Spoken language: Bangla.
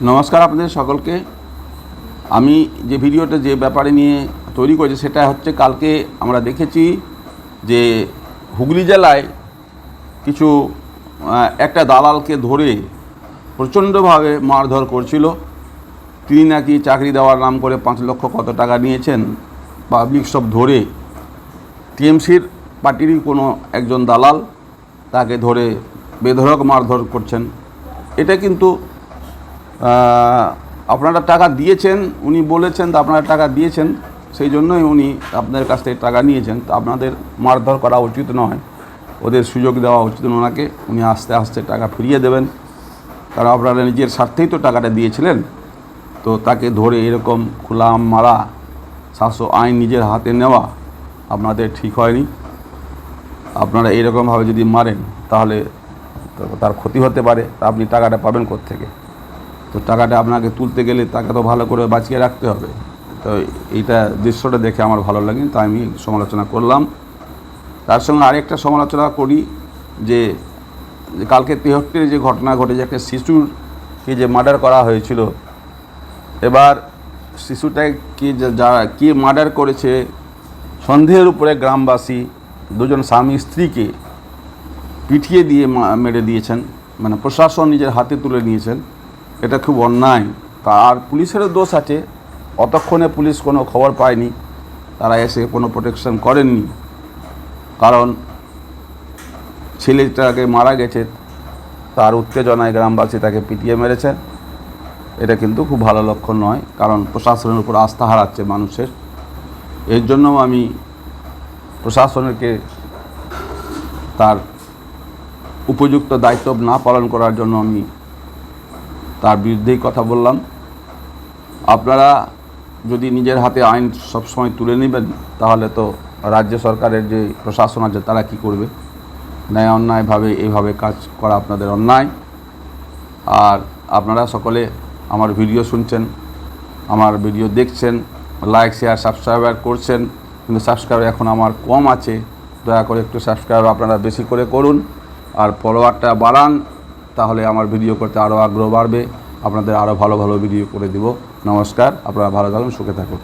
নমস্কার আপনাদের সকলকে। আমি যে ভিডিওটা যে ব্যাপারে নিয়ে তৈরি করেছি সেটা হচ্ছে, কালকে আমরা দেখেছি যে হুগলি জেলায় কিছু একটা দালালকে ধরে প্রচণ্ডভাবে মারধর করছিল। তিনি নাকি চাকরি দেওয়ার নাম করে 5 লক্ষ কত টাকা নিয়েছেন। পাবলিক সব ধরে টিএমসির পার্টিরই কোনো একজন দালাল তাকে ধরে বেধড়ক মারধর করছেন। এটা কিন্তু আপনারা টাকা দিয়েছেন, উনি বলেছেন তো আপনারা টাকা দিয়েছেন, সেই জন্যই উনি আপনাদের কাছ থেকে টাকা নিয়েছেন। তো আপনাদের মারধর করা উচিত নয়, ওদের সুযোগ দেওয়া উচিত ওনাকে। উনি আস্তে আস্তে টাকা ফিরিয়ে দেবেন, কারণ আপনারা নিজের স্বার্থেই তো টাকাটা দিয়েছিলেন। তো তাকে ধরে এরকম খোলা মারা, শাসক আইন নিজের হাতে নেওয়া আপনাদের ঠিক হয়নি। আপনারা এরকমভাবে যদি মারেন তাহলে তার ক্ষতি হতে পারে। তা আপনি টাকাটা পাবেন কোত্থেকে? তো টাকাটা আপনাকে তুলতে গেলে তাকে তো ভালো করে বাঁচিয়ে রাখতে হবে। তো এইটা দৃশ্যটা দেখে আমার ভালো লাগে, তাই আমি সমালোচনা করলাম। তার সঙ্গে আরেকটা সমালোচনা করি যে কালকে 73 যে ঘটনা ঘটেছে, একটা শিশুরকে যে মার্ডার করা হয়েছিল। এবার শিশুটাকে যারা কে মার্ডার করেছে সন্দেহের উপরে গ্রামবাসী দুজন স্বামী স্ত্রীকে পিটিয়ে দিয়ে মেরে দিয়েছেন, মানে প্রশাসন নিজের হাতে তুলে নিয়েছেন। এটা খুব অন্যায়। আর পুলিশেরও দোষ আছে, অতক্ষণে পুলিশ কোনো খবর পায়নি, তারা এসে কোনো প্রোটেকশন করেননি। কারণ ছেলেটাকে মারা গেছে, তার উত্তেজনায় গ্রামবাসী তাকে পিটিয়ে মেরেছে। এটা কিন্তু খুব ভালো লক্ষণ নয়, কারণ প্রশাসনের উপর আস্থা হারাচ্ছে মানুষের। এর জন্য আমি প্রশাসনকে তার উপযুক্ত দায়িত্ব না পালন করার জন্য আমি তার বিরুদ্ধেই কথা বললাম। আপনারা যদি নিজের হাতে আইন সবসময় তুলে নেবেন, তাহলে তো রাজ্য সরকারের যে প্রশাসন আছে তারা কি করবে? ন্যায় অন্যায়ভাবে এইভাবে কাজ করা আপনাদের অন্যায়। আর আপনারা সকলে আমার ভিডিও শুনছেন, আমার ভিডিও দেখছেন, লাইক শেয়ার সাবস্ক্রাইবার করছেন, কিন্তু সাবস্ক্রাইবার এখন আমার কম আছে। দয়া করে একটু সাবস্ক্রাইব আপনারা বেশি করে করুন আর ফলোয়ারটা বাড়ান, তাহলে আমার ভিডিও করতে আরও আগ্রহ বাড়বে। আপনাদের আরও ভালো ভালো ভিডিও করে দেব। নমস্কার, আপনারা ভালো থাকুন, সুখে থাকুন।